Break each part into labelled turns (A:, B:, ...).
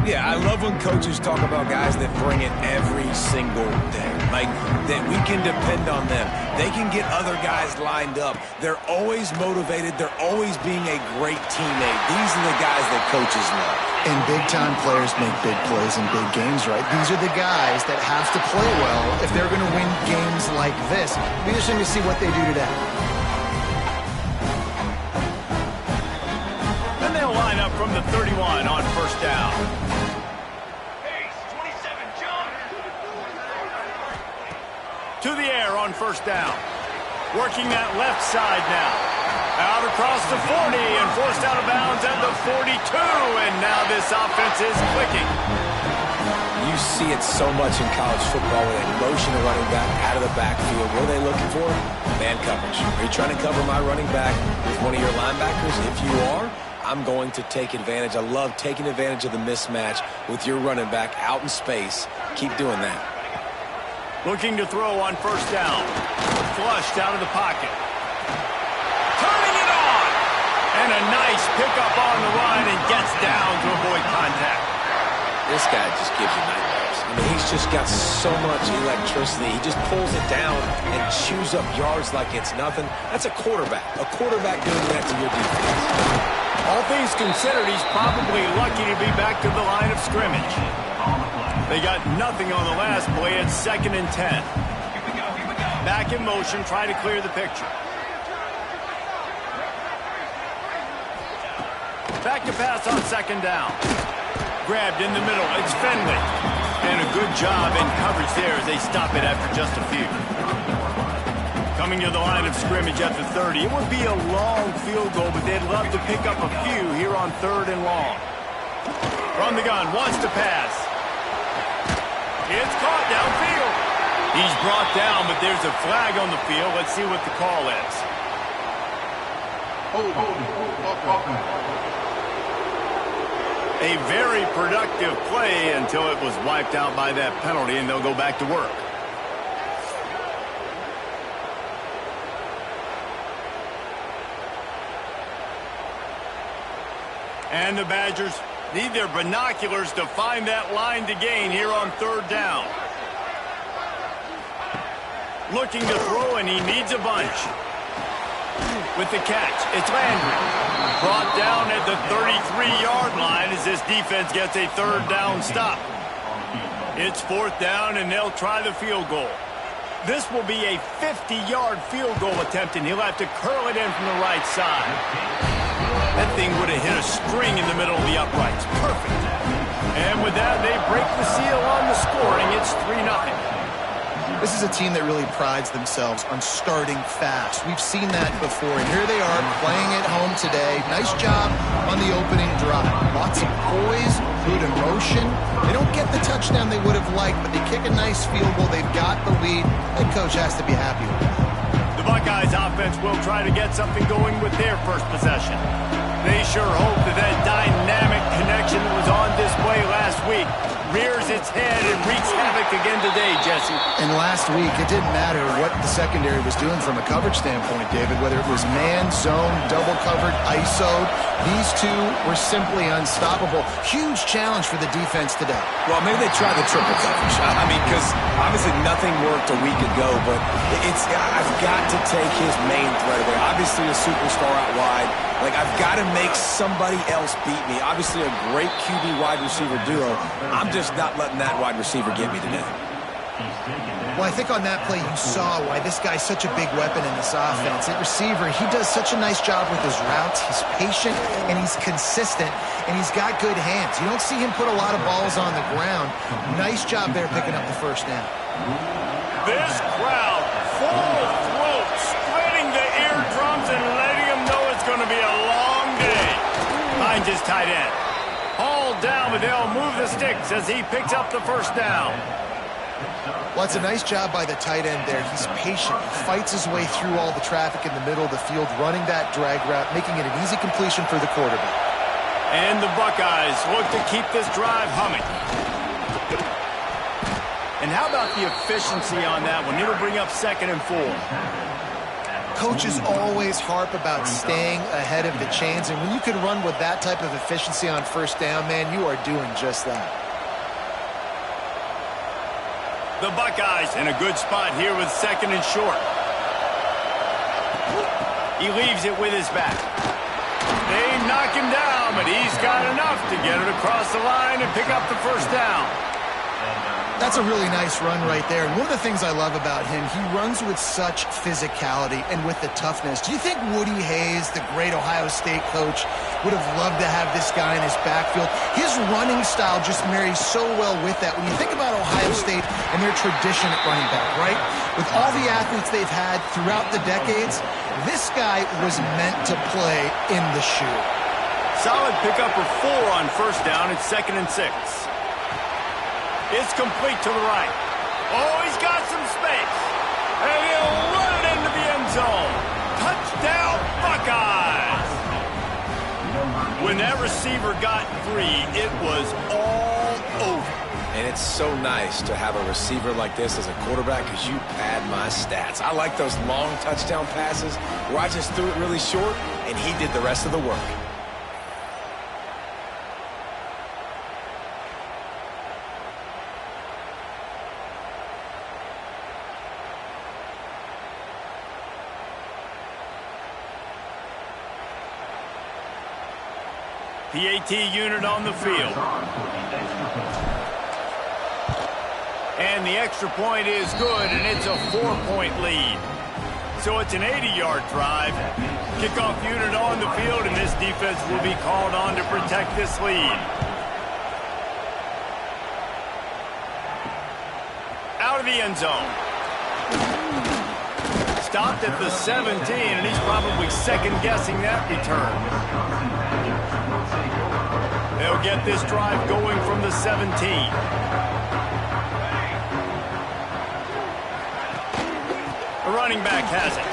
A: Yeah, I love when coaches talk about guys that bring it every single day. Like, that we can depend on them. They can get other guys lined up. They're always motivated. They're always being a great teammate. These are the guys that coaches love.
B: And big-time players make big plays in big games, right? These are the guys that have to play well if they're going to win games like this. Be interesting to see what they do today.
C: Then they'll line up from the 31 on first down. To the air on first down. Working that left side now. Out across the 40 and forced out of bounds at the 42. And now this offense is clicking.
A: You see it so much in college football where they motion a running back out of the backfield. What are they looking for? Man coverage. Are you trying to cover my running back with one of your linebackers? If you are, I'm going to take advantage. I love taking advantage of the mismatch with your running back out in space. Keep doing that.
C: Looking to throw on first down. Flushed out of the pocket. Turning it on. And a nice pickup on the run and gets down to avoid contact.
A: This guy just gives you nightmares. I mean, he's just got so much electricity. He just pulls it down and chews up yards like it's nothing. That's a quarterback. A quarterback doing that to your defense.
C: All things considered, he's probably lucky to be back to the line of scrimmage. They got nothing on the last play. It's 2nd and 10. Back in motion, try to clear the picture. Back to pass on 2nd down. Grabbed in the middle. It's Finley. And a good job in coverage there as they stop it after just a few. Coming to the line of scrimmage at the 30. It would be a long field goal, but they'd love to pick up a few here on 3rd and long. From the gun, wants to pass. It's caught downfield. He's brought down, but there's a flag on the field. Let's see what the call is. A very productive play until it was wiped out by that penalty, and they'll go back to work. And the Badgers need their binoculars to find that line to gain here on 3rd down. Looking to throw, and he needs a bunch. With the catch, it's Landry. Brought down at the 33-yard line as this defense gets a 3rd down stop. It's 4th down, and they'll try the field goal. This will be a 50-yard field goal attempt, and he'll have to curl it in from the right side. That thing would have hit a string in the middle of the uprights. Perfect. And with that, they break the seal on the scoring. It's 3-0.
B: This is a team that really prides themselves on starting fast. We've seen that before, and here they are playing at home today. Nice job on the opening drive. Lots of poise, good emotion. They don't get the touchdown they would have liked, but they kick a nice field goal. They've got the lead. Head coach has to be happy with that.
C: The Buckeyes offense will try to get something going with their first possession. They sure hope that dynamic connection that was on display last week rears its head and wreaks havoc again today, Jesse.
B: And last week, it didn't matter what the secondary was doing from a coverage standpoint, David, whether it was man, zone, double covered, ISO'd. These two were simply unstoppable. Huge challenge for the defense today.
A: Well, maybe they tried the triple coverage. I mean, because obviously nothing worked a week ago, but I've got to take his main threat away. Obviously a superstar out wide. Like, I've got to make somebody else beat me. Obviously a great QB wide receiver duo. I'm just not letting that wide receiver get me today.
B: Well, I think on that play you saw why this guy's such a big weapon in this offense. At receiver, he does such a nice job with his routes. He's patient, and he's consistent, and he's got good hands. You don't see him put a lot of balls on the ground. Nice job there picking up the first down.
C: This crowd, full throat, splitting the eardrums and letting him know it's going to be a long day. Finds his tight end. Hauled down, but they'll move the sticks as he picks up the first down.
B: Well, it's a nice job by the tight end there. He's patient. He fights his way through all the traffic in the middle of the field, running that drag route, making it an easy completion for the quarterback.
C: And the Buckeyes look to keep this drive humming. And how about the efficiency on that one? It'll bring up 2nd and 4.
B: Coaches always harp about staying ahead of the chains, and when you can run with that type of efficiency on first down, man, you are doing just that.
C: The Buckeyes in a good spot here with second and short. He leaves it with his back. They knock him down, but he's got enough to get it across the line and pick up the first down.
B: That's a really nice run right there. And one of the things I love about him, he runs with such physicality and with the toughness. Do you think Woody Hayes, the great Ohio State coach, would have loved to have this guy in his backfield? His running style just marries so well with that. When you think about Ohio State and their tradition at running back, right? With all the athletes they've had throughout the decades, this guy was meant to play in the shoe.
C: Solid pickup of 4 on first down. It's 2nd and 6. It's complete to the right. Oh, he's got some space. And he'll run it into the end zone. Touchdown, Buckeyes. When that receiver got free, it was all over.
A: And it's so nice to have a receiver like this as a quarterback because you pad my stats. I like those long touchdown passes where I just threw it really short and he did the rest of the work.
C: PAT unit on the field. And the extra point is good, and it's a 4-point lead. So it's an 80-yard drive. Kickoff unit on the field, and this defense will be called on to protect this lead. Out of the end zone. Stopped at the 17, and he's probably second-guessing that return. They'll get this drive going from the 17. The running back has it.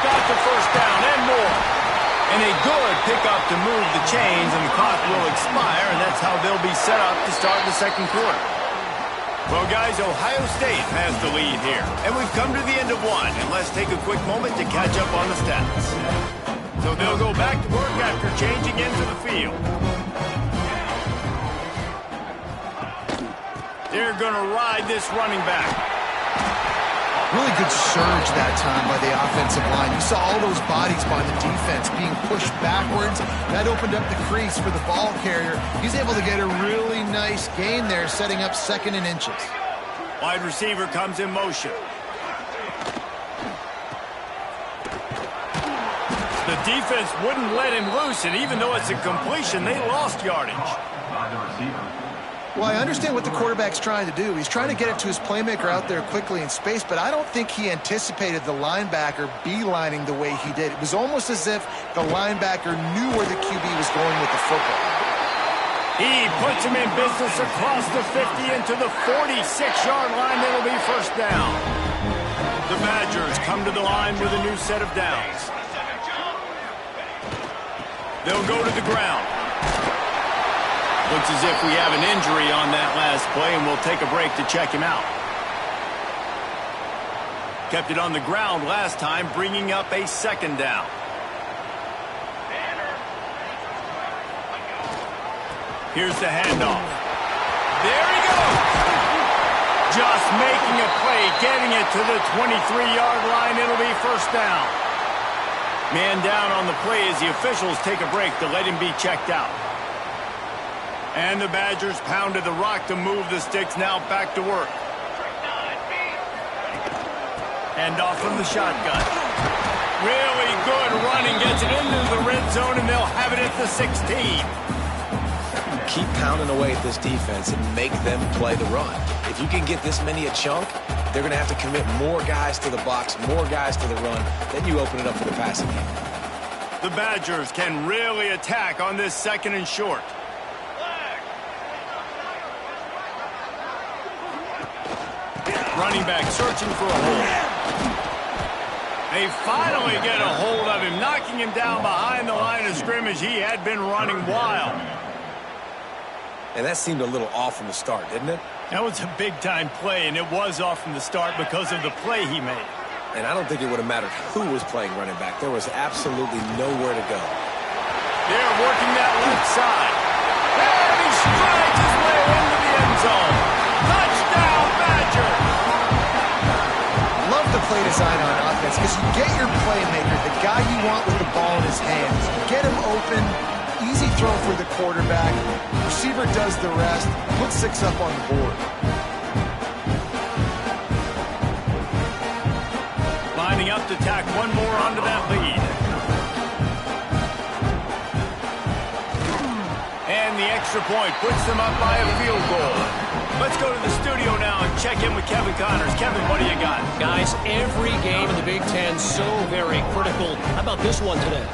C: Got the first down and more. And a good pickup to move the chains, and the clock will expire, and that's how they'll be set up to start the second quarter. Well, guys, Ohio State has the lead here, and we've come to the end of one, and let's take a quick moment to catch up on the stats. So they'll go back to work after changing into the field. They're going to ride this running back.
B: Really good surge that time by the offensive line. You saw all those bodies by the defense being pushed backwards. That opened up the crease for the ball carrier. He's able to get a really nice gain there, setting up 2nd and inches.
C: Wide receiver comes in motion. The defense wouldn't let him loose, and even though it's a completion, they lost yardage.
B: Well, I understand what the quarterback's trying to do. He's trying to get it to his playmaker out there quickly in space, but I don't think he anticipated the linebacker beelining the way he did. It was almost as if the linebacker knew where the QB was going with the football.
C: He puts him in business across the 50 into the 46-yard line. It'll be first down. The Badgers come to the line with a new set of downs. They'll go to the ground. Looks as if we have an injury on that last play, and we'll take a break to check him out. Kept it on the ground last time, bringing up a 2nd down. Here's the handoff. There he goes! Just making a play, getting it to the 23-yard line. It'll be first down. Man down on the play as the officials take a break to let him be checked out. And the Badgers pounded the rock to move the sticks, now back to work. Hand off from the shotgun. Really good running, gets it into the red zone, and they'll have it at the 16.
A: Keep pounding away at this defense and make them play the run. If you can get this many a chunk, they're going to have to commit more guys to the box, more guys to the run. Then you open it up for the passing game.
C: The Badgers can really attack on this 2nd and short. Running back searching for a hole. They finally get a hold of him, knocking him down behind the line of scrimmage. He had been running wild.
A: And that seemed a little off from the start, didn't it?
C: That was a big-time play, and it was off from the start because of the play he made.
A: and I don't think it would have mattered who was playing running back. There was absolutely nowhere to go.
C: They're working that left side. And he strides his way into the end zone. Touchdown, Badger!
B: Love the play design on offense because you get your playmaker, the guy you want with the ball in his hands. You get him open, easy throw for the quarterback. Receiver does the rest. Put 6 up on the board.
C: Lining up to tack one more onto that lead. And the extra point puts them up by a field goal. Let's go to the studio now and check in with Kevin Connors. Kevin, what do you got?
D: Guys, every game in the Big Ten so very critical. How about this one today?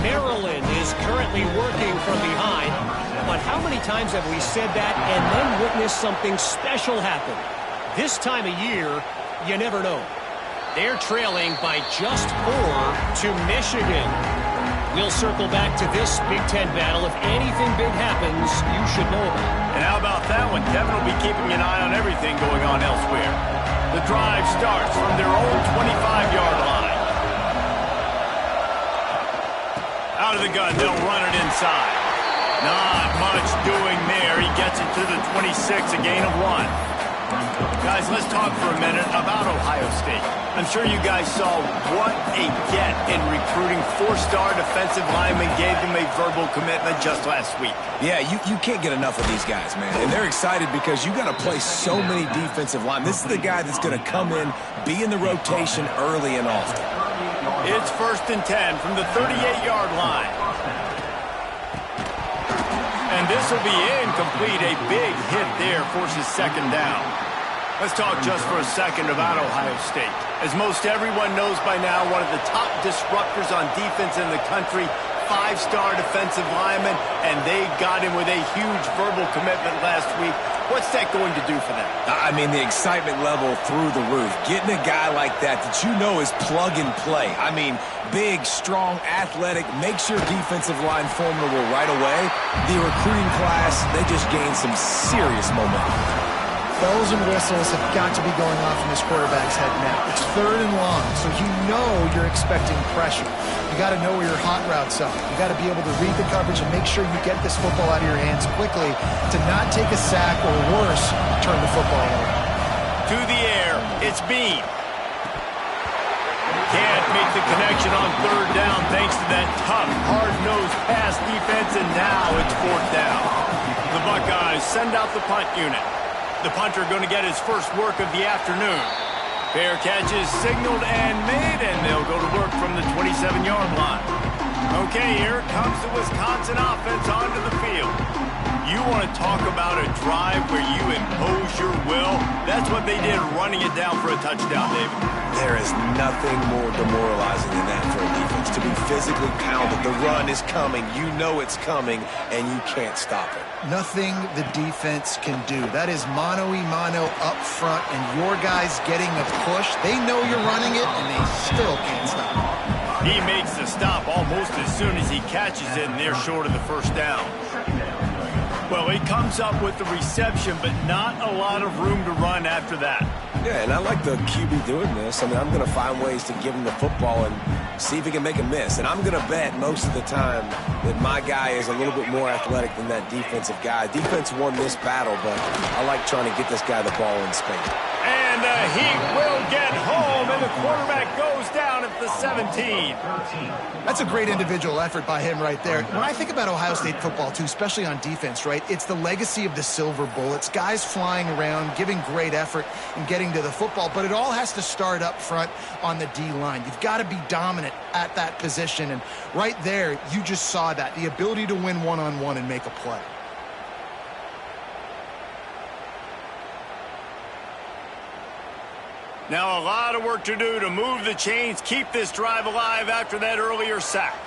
D: Maryland is currently working from behind. But how many times have we said that and then witnessed something special happen? This time of year, you never know. They're trailing by just 4 to Michigan. We'll circle back to this Big Ten battle. If anything big happens, you should know about it.
C: And how about that one? Kevin will be keeping an eye on everything going on elsewhere. The drive starts from their own 25-yard line. Out of the gun, they'll run it inside. Not much doing there. He gets it to the 26, a gain of 1. Guys, let's talk for a minute about Ohio State. I'm sure you guys saw what a get in recruiting. 4-star defensive linemen gave them a verbal commitment just last week.
A: Yeah, you can't get enough of these guys, man. And they're excited because you got to play so many defensive linemen. This is the guy that's going to come in, be in the rotation early and often.
C: It's 1st and 10 from the 38-yard line. And this will be incomplete. A big hit there forces 2nd down. Let's talk just for a second about Ohio State. As most everyone knows by now, one of the top disruptors on defense in the country, 5-star defensive lineman, and they got him with a huge verbal commitment last week. What's that going to do for them?
A: I mean, the excitement level through the roof. Getting a guy like that you know is plug and play. I mean, big, strong, athletic, makes your defensive line formidable right away. The recruiting class, they just gained some serious momentum.
B: Bells and whistles have got to be going off in this quarterback's head now. It's 3rd and long, so you know you're expecting pressure. You got to know where your hot routes are. You got to be able to read the coverage and make sure you get this football out of your hands quickly to not take a sack or worse, turn the football over.
C: To the air, it's Bean. Can't make the connection on 3rd down thanks to that tough, hard-nosed pass defense, and now it's 4th down. The Buckeyes send out the punt unit. The punter going to get his first work of the afternoon. Fair catch is signaled and made, and they'll go to work from the 27-yard line. Okay, here comes the Wisconsin offense onto the field. You want to talk about a drive where you impose your will? That's what they did, running it down for a touchdown, David.
A: There is nothing more demoralizing than that for a defense. To be physically pounded, the run is coming, you know it's coming, and you can't stop it.
B: Nothing the defense can do. That is mano-a-mano up front, and your guys getting a push. They know you're running it, and they still can't stop it.
C: He makes the stop almost as soon as he catches it, and they're short of the 1st down. Well, he comes up with the reception, but not a lot of room to run after that.
A: Yeah, and I like the QB doing this. I mean, I'm going to find ways to give him the football and see if he can make a miss. And I'm going to bet most of the time that my guy is a little bit more athletic than that defensive guy. Defense won this battle, but I like trying to get this guy the ball in space.
C: And he will get home, and the quarterback goes down at the 17.
B: That's a great individual effort by him right there. When I think about Ohio State football, too, especially on defense, right, it's the legacy of the Silver Bullets, guys flying around, giving great effort and getting to the football, but it all has to start up front on the D-line. You've got to be dominant at that position, and right there, you just saw that, the ability to win one-on-one and make a play.
C: Now a lot of work to do to move the chains, keep this drive alive after that earlier sack.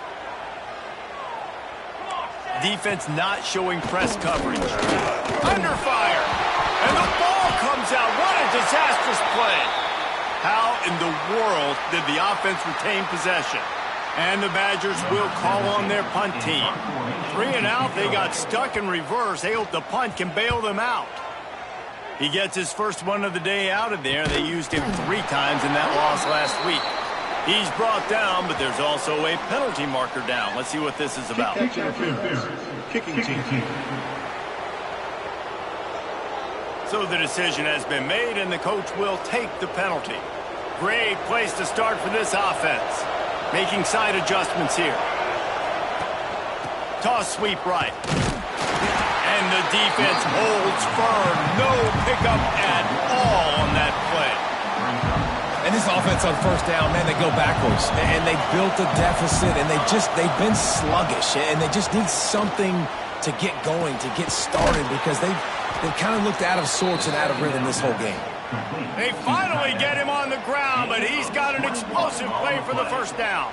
C: Defense not showing press coverage. Under fire. And the ball comes out. What a disastrous play. How in the world did the offense retain possession? And the Badgers will call on their punt team. 3 and out, they got stuck in reverse. They hope the punt can bail them out. He gets his first one of the day out of there. They used him 3 times in that loss last week. He's brought down, but there's also a penalty marker down. Let's see what this is about.
E: Kicking team.
C: So the decision has been made, and the coach will take the penalty. Great place to start for this offense. Making side adjustments here. Toss sweep right. And the defense holds firm. No pickup at all on that play.
A: And this offense on first down, man, they go backwards. And they built a deficit, and they've been sluggish. And they just need something to get going, to get started, because they've kind of looked out of sorts and out of rhythm this whole game.
C: They finally get him on the ground, but he's got an explosive play for the first down.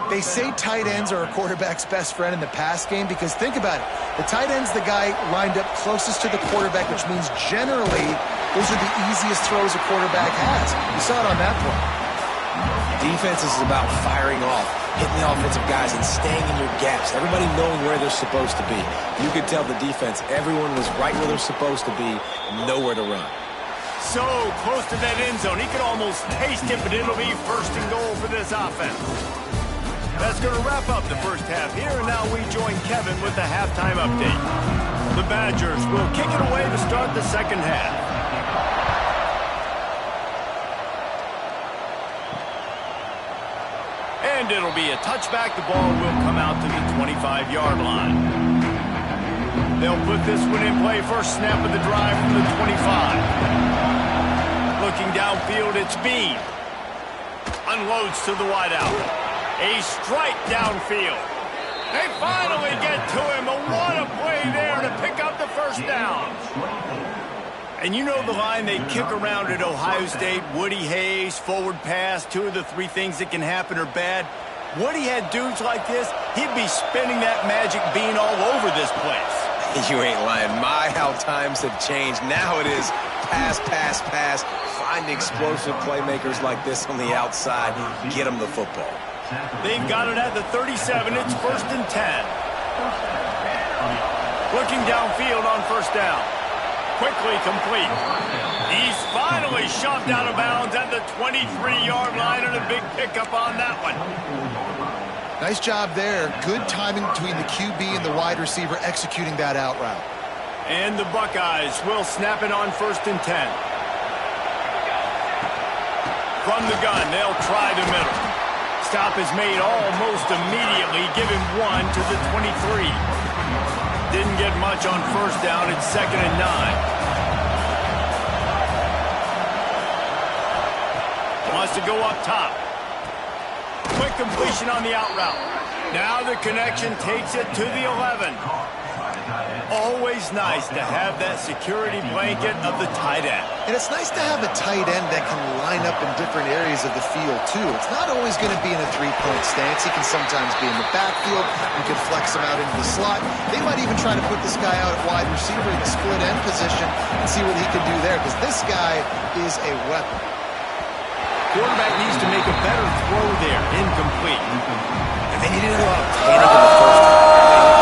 B: They say tight ends are a quarterback's best friend in the pass game because think about it. The tight end's the guy lined up closest to the quarterback, which means generally those are the easiest throws a quarterback has. You saw it on that play.
A: Defense is about firing off, hitting the offensive guys, and staying in your gaps. Everybody knowing where they're supposed to be. You could tell the defense, everyone was right where they're supposed to be, nowhere to run.
C: So close to that end zone. He could almost taste it, but it'll be first and goal for this offense. That's going to wrap up the first half here, and now we join Kevin with the halftime update. The Badgers will kick it away to start the second half. And it'll be a touchback. The ball will come out to the 25-yard line. They'll put this one in play. First snap of the drive from the 25. Looking downfield, it's Bean. Unloads to the wideout. A strike downfield. They finally get to him. What a play there to pick up the first down. And you know the line they kick around at Ohio State, Woody Hayes, forward pass, 2 of the 3 things that can happen are bad. Woody had dudes like this, he'd be spinning that magic bean all over this place.
A: You ain't lying. My, how times have changed. Now it is pass, pass, pass. Find explosive playmakers like this on the outside. Get them the football.
C: They've got it at the 37. It's first and 10. Looking downfield on first down. Quickly complete. He's finally shoved out of bounds at the 23-yard line, and a big pickup on that one.
B: Nice job there. Good timing between the QB and the wide receiver executing that out route.
C: And the Buckeyes will snap it on first and 10. From the gun, they'll try the middle. Stop is made almost immediately. Give him 1 to the 23. Didn't get much on first down. It's second and 9. Wants to go up top. Quick completion on the out route. Now the connection takes it to the 11. Always nice to have that security blanket of the tight end.
B: And it's nice to have a tight end that can line up in different areas of the field, too. It's not always going to be in a three-point stance. He can sometimes be in the backfield. You can flex him out into the slot. They might even try to put this guy out at wide receiver in the split end position and see what he can do there, because this guy is a weapon.
C: Quarterback needs to make a better throw there. Incomplete.
A: And they needed a lot of panic in the first half.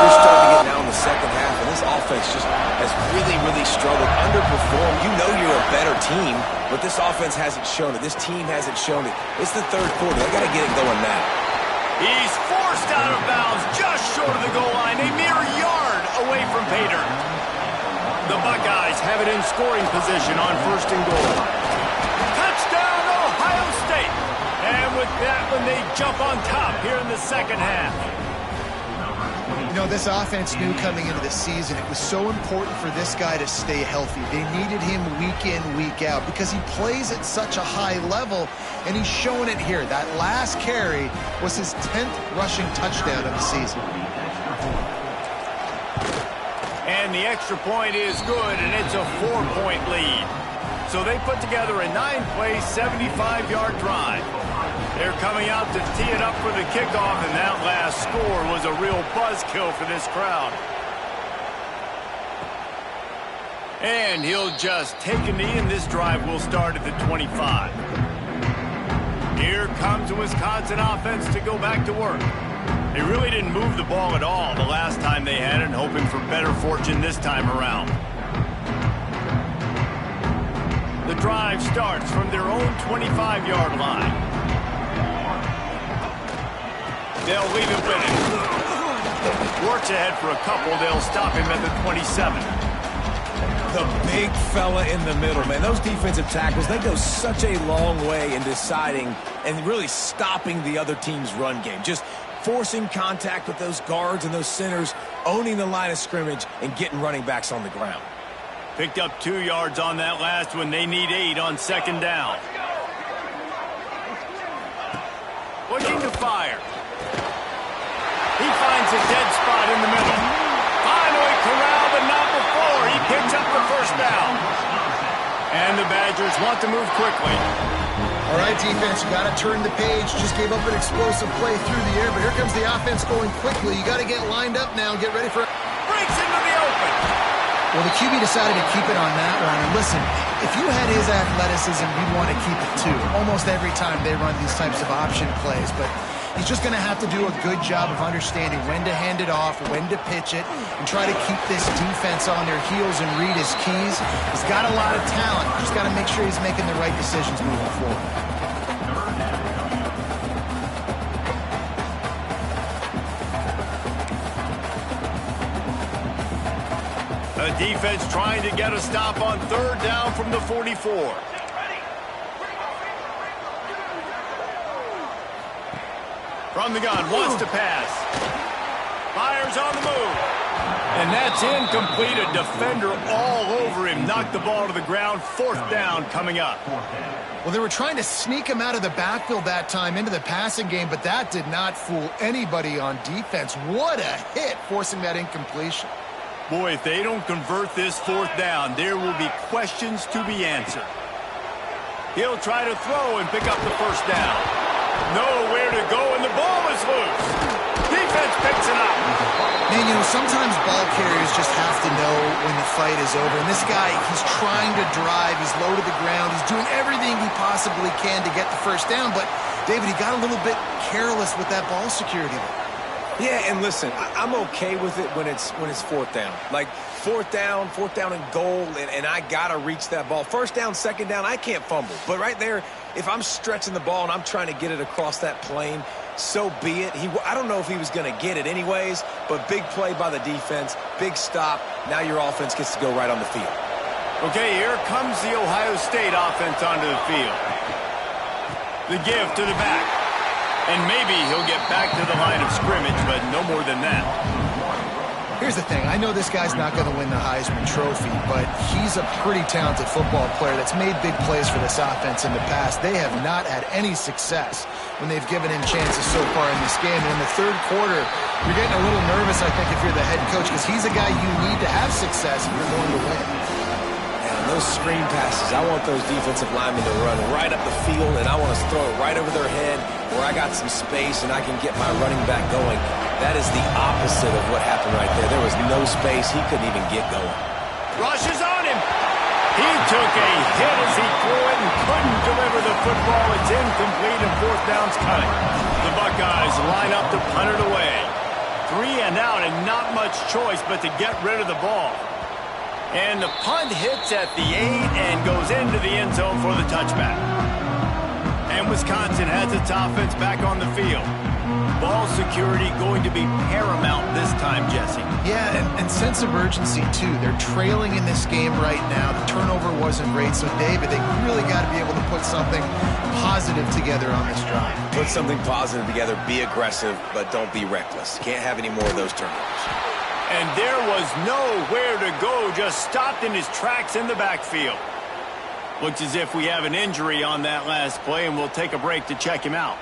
A: We're starting to get now in the second half, and this offense just has really, really struggled, underperformed. You know you're a better team, but this offense hasn't shown it. This team hasn't shown it. It's the third quarter. They got to get it going now.
C: He's forced out of bounds just short of the goal line, a mere yard away from Pater. The Buckeyes have it in scoring position on first and goal. Touchdown, Ohio State. And with that one, they jump on top here in the second half.
B: You know, this offense knew coming into the season it was so important for this guy to stay healthy. They needed him week in, week out because he plays at such a high level, and he's showing it here. That last carry was his 10th rushing touchdown of the season.
C: And the extra point is good, and it's a 4-point lead. So they put together a 9-play, 75-yard drive. They're coming out to tee it up for the kickoff, and that last score was a real buzzkill for this crowd. And he'll just take a knee, and this drive will start at the 25. Here comes the Wisconsin offense to go back to work. They really didn't move the ball at all the last time they had it, and hoping for better fortune this time around. The drive starts from their own 25-yard line. They'll leave it with him. Works ahead for a couple. They'll stop him at the 27.
A: The big fella in the middle, man. Those defensive tackles, they go such a long way in deciding and really stopping the other team's run game. Just forcing contact with those guards and those centers, owning the line of scrimmage, and getting running backs on the ground.
C: Picked up 2 yards on that last one. They need 8 on second down. Looking to fire. He finds a dead spot in the middle. Finally corralled, but not before. He picks up the first down. And the Badgers want to move quickly.
B: All right, defense, you got to turn the page. Just gave up an explosive play through the air, but here comes the offense going quickly. You got to get lined up now and get ready for it.
C: Breaks into the open.
B: Well, the QB decided to keep it on that one. And listen, if you had his athleticism, you'd want to keep it too. Almost every time they run these types of option plays, but he's just going to have to do a good job of understanding when to hand it off, when to pitch it, and try to keep this defense on their heels and read his keys. He's got a lot of talent. Just got to make sure he's making the right decisions moving forward.
C: The defense trying to get a stop on third down from the 44. From the gun, wants to pass. Fires on the move. And that's incomplete. A defender all over him. Knocked the ball to the ground. Fourth down coming up.
B: Well, they were trying to sneak him out of the backfield that time into the passing game, but that did not fool anybody on defense. What a hit, forcing that incompletion.
C: Boy, if they don't convert this fourth down, there will be questions to be answered. He'll try to throw and pick up the first down. Nowhere to go, and the ball is loose. Defense picks it up.
B: Man, you know, sometimes ball carriers just have to know when the fight is over. And this guy, he's trying to drive. He's low to the ground. He's doing everything he possibly can to get the first down. But, David, he got a little bit careless with that ball security there.
A: Yeah, and listen, I'm okay with it when it's fourth down. Like, fourth down and goal, and I got to reach that ball. First down, second down, I can't fumble. But right there, if I'm stretching the ball and I'm trying to get it across that plane, so be it. I don't know if he was going to get it anyways, but big play by the defense, big stop. Now your offense gets to go right on the field.
C: Okay, here comes the Ohio State offense onto the field. The give to the back. And maybe he'll get back to the line of scrimmage, but no more than that.
B: Here's the thing. I know this guy's not going to win the Heisman Trophy, but he's a pretty talented football player that's made big plays for this offense in the past. They have not had any success when they've given him chances so far in this game. And in the third quarter, you're getting a little nervous, I think, if you're the head coach, because he's a guy you need to have success if you're going to win.
A: Those screen passes, I want those defensive linemen to run right up the field, and I want to throw it right over their head where I got some space and I can get my running back going. That is the opposite of what happened right there. There was no space. He couldn't even get going.
C: Rush is on him. He took a hit as he threw it and couldn't deliver the football. It's incomplete and fourth down's coming. The Buckeyes line up to punt it away. 3 and out and not much choice but to get rid of the ball. And the punt hits at the 8 and goes into the end zone for the touchback. And Wisconsin has its offense back on the field. Ball security going to be paramount this time, Jesse.
B: Yeah, and sense of urgency, too. They're trailing in this game right now. The turnover wasn't great, so, David, they really got to be able to put something positive together on this drive.
A: Put something positive together, be aggressive, but don't be reckless. Can't have any more of those turnovers.
C: And there was nowhere to go, just stopped in his tracks in the backfield. Looks as if we have an injury on that last play, and we'll take a break to check him out.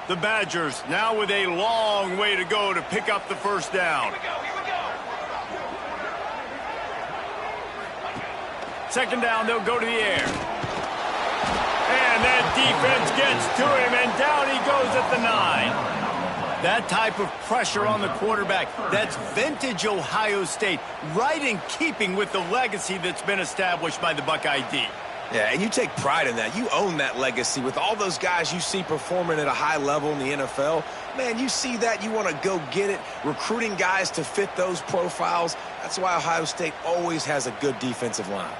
C: The Badgers now with a long way to go to pick up the first down. Second down, they'll go to the air. And that defense gets to him, and down he goes at the 9. That type of pressure on the quarterback, that's vintage Ohio State, right in keeping with the legacy that's been established by the Buckeye D.
A: Yeah, and you take pride in that. You own that legacy with all those guys you see performing at a high level in the NFL. Man, you see that, you want to go get it. Recruiting guys to fit those profiles. That's why Ohio State always has a good defensive line.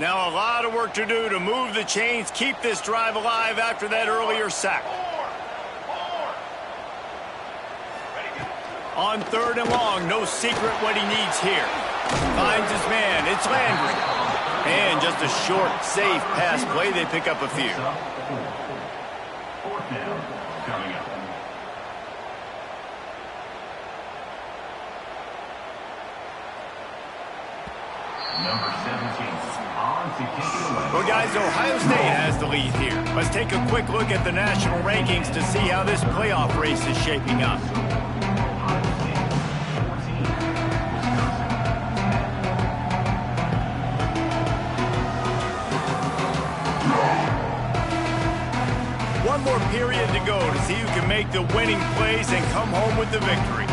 C: Now a lot of work to do to move the chains, keep this drive alive after that earlier sack. On 3rd and long, no secret what he needs here. Finds his man, it's Landry. And just a short, safe pass play, they pick up a few.
E: 4th down coming up. Number 17 on to kick it away.
C: Well, guys, Ohio State has the lead here. Let's take a quick look at the national rankings to see how this playoff race is shaping up. One more period to go to see who can make the winning plays and come home with the victory.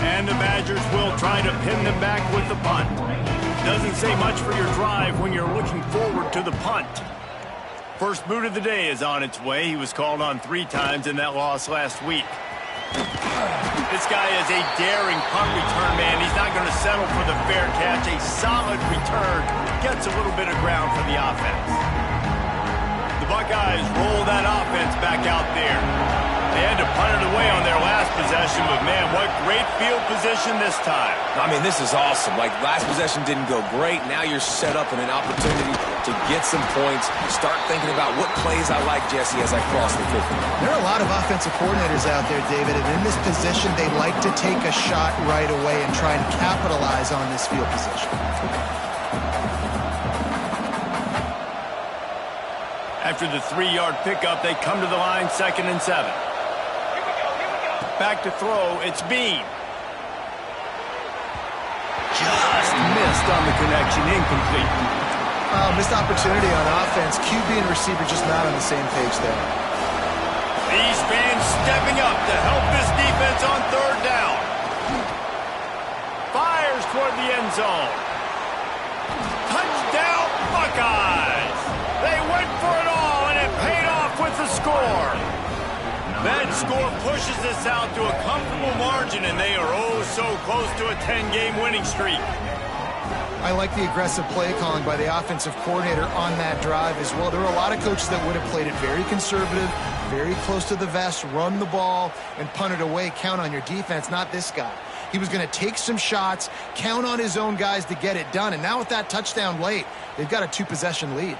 C: And the Badgers will try to pin them back with the punt. Doesn't say much for your drive when you're looking forward to the punt. First boot of the day is on its way. He was called on 3 times in that loss last week. This guy is a daring punt return man. He's not going to settle for the fair catch. A solid return gets a little bit of ground for the offense. The Buckeyes roll that offense back out there. They had to punt it away on their last possession, but man, what great field position this time.
A: I mean, this is awesome. Like, last possession didn't go great. Now you're set up in an opportunity to get some points. Start thinking about what plays I like, Jesse, as I cross the 50.
B: There are a lot of offensive coordinators out there, David, and in this position, they like to take a shot right away and try and capitalize on this field position.
C: After the 3-yard pickup, they come to the line, 2nd and 7. Back to throw, it's Bean. Just missed on the connection, incomplete.
B: Missed opportunity on offense. QB and receiver just not on the same page there.
C: These fans stepping up to help this defense on 3rd down. Fires toward the end zone. Touchdown, Buckeyes! They went for it all, and it paid off with the score. That score pushes this out to a comfortable margin, and they are oh so close to a 10-game winning streak.
B: I like the aggressive play calling by the offensive coordinator on that drive as well. There were a lot of coaches that would have played it very conservative, very close to the vest, run the ball, and punt it away. Count on your defense, not this guy. He was going to take some shots, count on his own guys to get it done. And now with that touchdown late, they've got a 2-possession lead.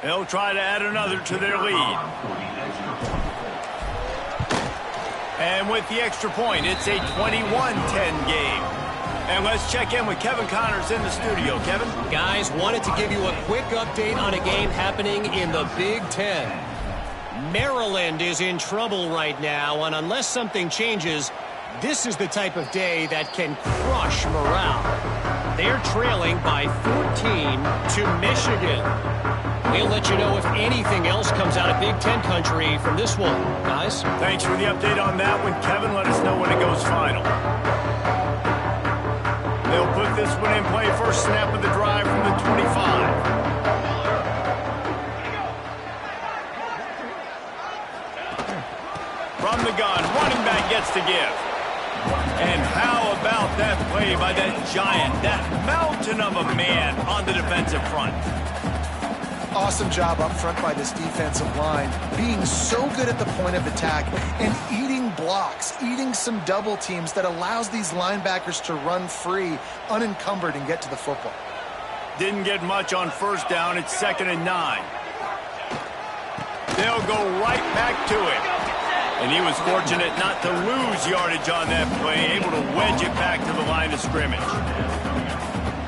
C: They'll try to add another to their lead. And with the extra point, it's a 21-10 game. And let's check in with Kevin Connors in the studio. Kevin?
D: Guys, wanted to give you a quick update on a game happening in the Big Ten. Maryland is in trouble right now, and unless something changes, this is the type of day that can crush morale. They're trailing by 14 to Michigan. We'll let you know if anything else comes out of Big Ten country from this one, guys.
C: Thanks for the update on that one, Kevin. Let us know when it goes final. They'll put this one in play. First snap of the drive from the 25. From the gun, running back gets to give. And how about that play by that giant, that mountain of a man on the defensive front?
B: Awesome job up front by this defensive line, being so good at the point of attack and eating blocks, eating some double teams that allows these linebackers to run free, unencumbered, and get to the football.
C: Didn't get much on 1st down. It's 2nd and 9. They'll go right back to it. And he was fortunate not to lose yardage on that play, able to wedge it back to the line of scrimmage.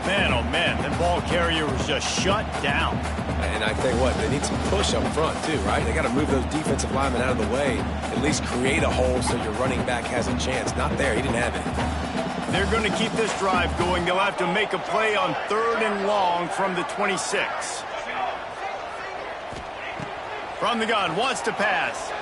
C: Man, oh man, that ball carrier was just shut down.
A: And I tell you what, they need some push up front too, right? They got to move those defensive linemen out of the way, at least create a hole so your running back has a chance. Not there, he didn't have it.
C: They're going to keep this drive going. They'll have to make a play on 3rd and long from the 26. From the gun, wants to pass.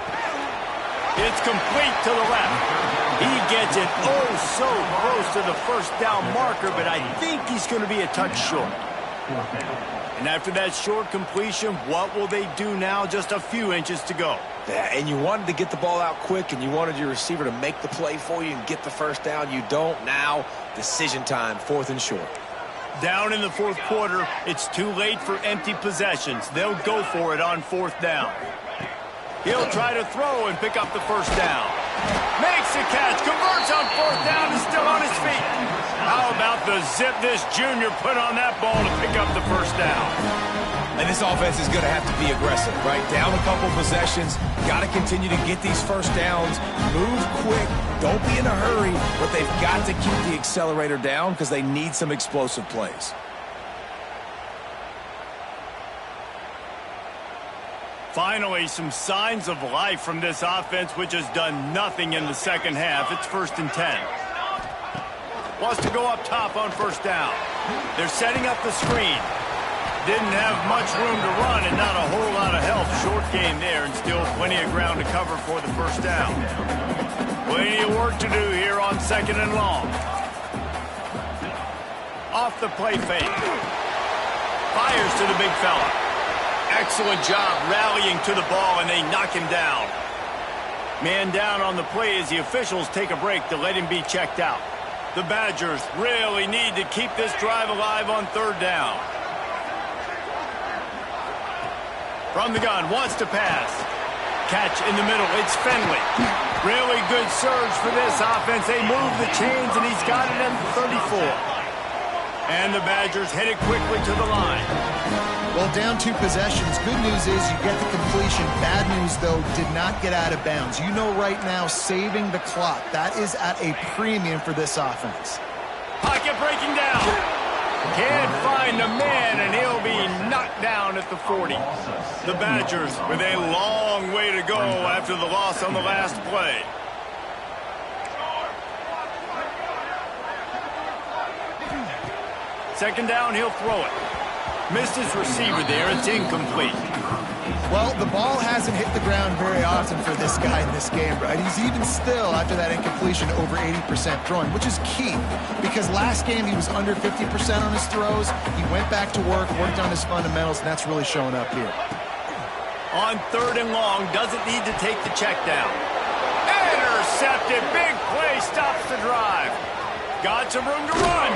C: It's complete to the left. He gets it oh so close to the first down marker, but I think he's going to be a touch short. And after that short completion, what will they do now? Just a few inches to go.
A: Yeah, and you wanted to get the ball out quick, and you wanted your receiver to make the play for you and get the first down. You don't now. Decision time, 4th and short.
C: Down in the 4th quarter, it's too late for empty possessions. They'll go for it on 4th down. He'll try to throw and pick up the first down. Makes the catch, converts on 4th down, is still on his feet. How about the zip this junior put on that ball to pick up the first down?
A: And this offense is going to have to be aggressive, right? Down a couple possessions, got to continue to get these first downs, move quick, don't be in a hurry, but they've got to keep the accelerator down because they need some explosive plays.
C: Finally, some signs of life from this offense, which has done nothing in the second half. It's 1st and 10. Wants to go up top on 1st down. They're setting up the screen. Didn't have much room to run and not a whole lot of help. Short game there and still plenty of ground to cover for the first down. Plenty of work to do here on 2nd and long. Off the play fake. Fires to the big fella. Excellent job rallying to the ball, and they knock him down. Man down on the play as the officials take a break to let him be checked out. The Badgers really need to keep this drive alive on 3rd down. From the gun, wants to pass. Catch in the middle, it's Finley. Really good surge for this offense. They move the chains, and he's got it at the 34. And the Badgers headed quickly to the line.
B: Well, down 2 possessions. Good news is you get the completion. Bad news, though, did not get out of bounds. You know right now, saving the clock. That is at a premium for this offense.
C: Pocket breaking down. Can't find the man, and he'll be knocked down at the 40. The Badgers with a long way to go after the loss on the last play. Second down, he'll throw it. Missed his receiver there. It's incomplete.
B: Well, the ball hasn't hit the ground very often for this guy in this game, right? He's even still, after that incompletion, over 80% throwing, which is key because last game he was under 50% on his throws. He went back to work, worked on his fundamentals, and that's really showing up here.
C: On 3rd and long, doesn't need to take the check down. Intercepted. Big play stops the drive. Got some room to run.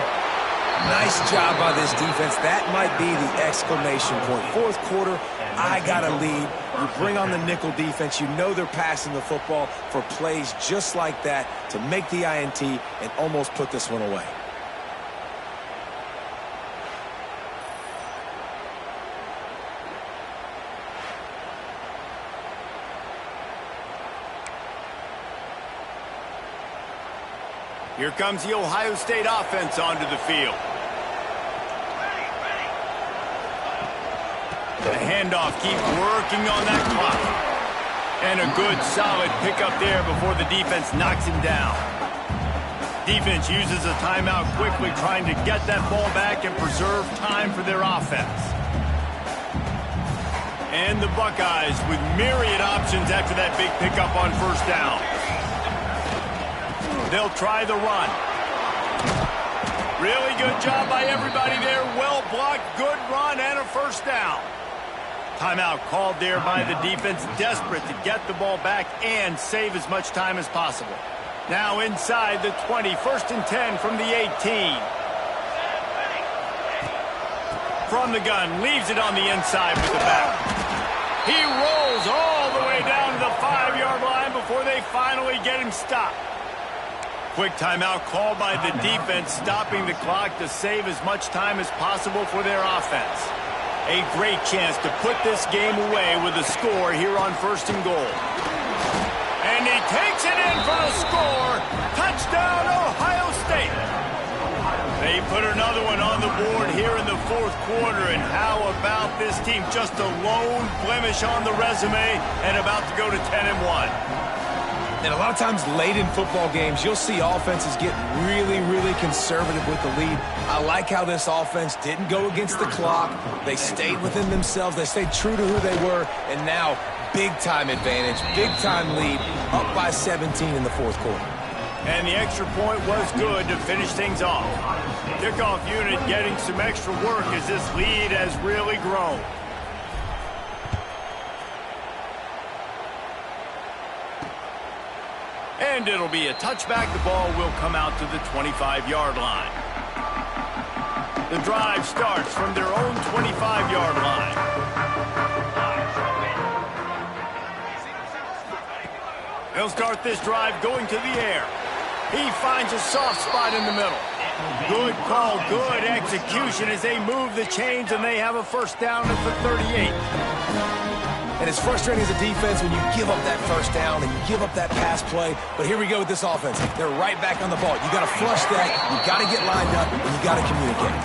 A: Nice job by this defense. That might be the exclamation point. 4th quarter, I got a lead. You bring on the nickel defense. You know they're passing the football for plays just like that to make the INT and almost put this one away.
C: Here comes the Ohio State offense onto the field. The handoff keeps working on that clock. And a good, solid pickup there before the defense knocks him down. Defense uses a timeout quickly, trying to get that ball back and preserve time for their offense. And the Buckeyes with myriad options after that big pickup on 1st down. They'll try the run. Really good job by everybody there. Well blocked, good run, and a first down. Timeout called there by the defense, desperate to get the ball back and save as much time as possible. Now inside the 20, 1st and 10 from the 18. From the gun, leaves it on the inside with the back. He rolls all the way down to the 5-yard line before they finally get him stopped. Quick timeout called by the defense, stopping the clock to save as much time as possible for their offense. A great chance to put this game away with a score here on 1st and goal. And he takes it in for the score. Touchdown, Ohio State. They put another one on the board here in the 4th quarter. And how about this team? Just a lone blemish on the resume and about to go to 10-1.
A: And a lot of times late in football games, you'll see offenses get really, really conservative with the lead. I like how this offense didn't go against the clock. They stayed within themselves. They stayed true to who they were. And now, big-time advantage, big-time lead, up by 17 in the 4th quarter.
C: And the extra point was good to finish things off. Kickoff unit getting some extra work as this lead has really grown. And it'll be a touchback. The ball will come out to the 25-yard line. The drive starts from their own 25-yard line. They'll start this drive going to the air. He finds a soft spot in the middle. Good call, good execution as they move the chains, and they have a first down at the 38.
A: And it's frustrating as a defense when you give up that first down and you give up that pass play. But here we go with this offense. They're right back on the ball. You got to flush that. You got to get lined up, and you got to communicate.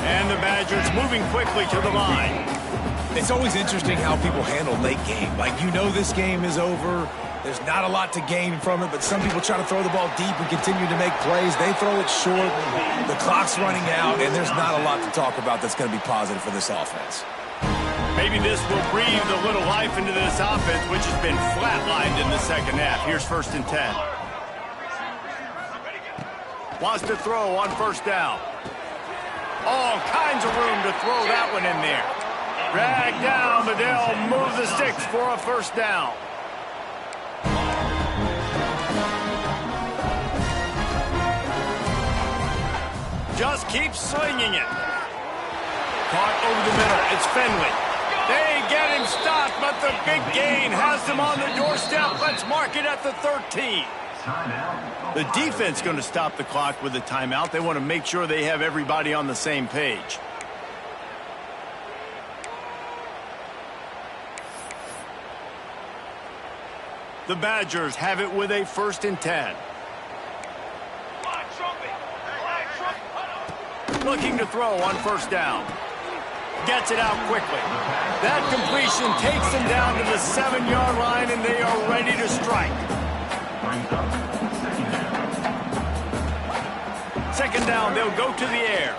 C: And the Badgers moving quickly to the line.
A: It's always interesting how people handle late game. Like, you know this game is over. There's not a lot to gain from it, but some people try to throw the ball deep and continue to make plays. They throw it short. The clock's running out, and there's not a lot to talk about that's going to be positive for this offense.
C: Maybe this will breathe a little life into this offense, which has been flatlined in the second half. Here's 1st and 10. Wants to throw on first down. All kinds of room to throw that one in there. Drag down, but they'll move the sticks for a first down. Just keep slinging it. Caught over the middle. It's Finley. They get him stopped, but the big gain has them on the doorstep. Let's mark it at the 13. The defense going to stop the clock with a timeout. They want to make sure they have everybody on the same page. The Badgers have it with a 1st and 10. Looking to throw on first down. Gets it out quickly. That completion takes them down to the 7-yard line, and they are ready to strike. Second down, they'll go to the air.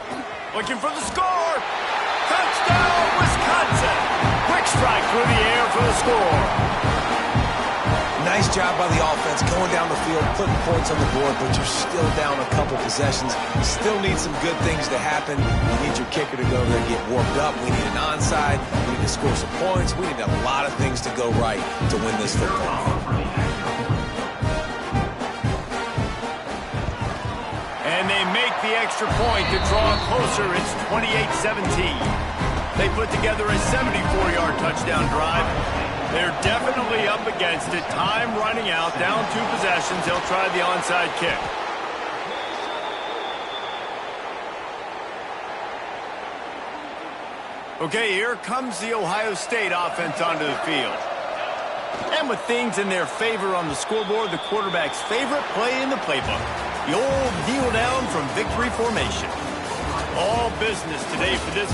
C: Looking for the score. Touchdown, Wisconsin. Quick strike through the air for the score.
A: Nice job by the offense going down the field, putting points on the board, but you're still down a couple possessions. You still need some good things to happen. You need your kicker to go there and get warmed up. We need an onside. We need to score some points. We need a lot of things to go right to win this football game.
C: And they make the extra point to draw closer. It's 28-17. They put together a 74-yard touchdown drive. They're definitely up against it. Time running out. Down 2 possessions. They'll try the onside kick. Okay, here comes the Ohio State offense onto the field. And with things in their favor on the scoreboard, the quarterback's favorite play in the playbook. The old kneel down from victory formation. All business today for this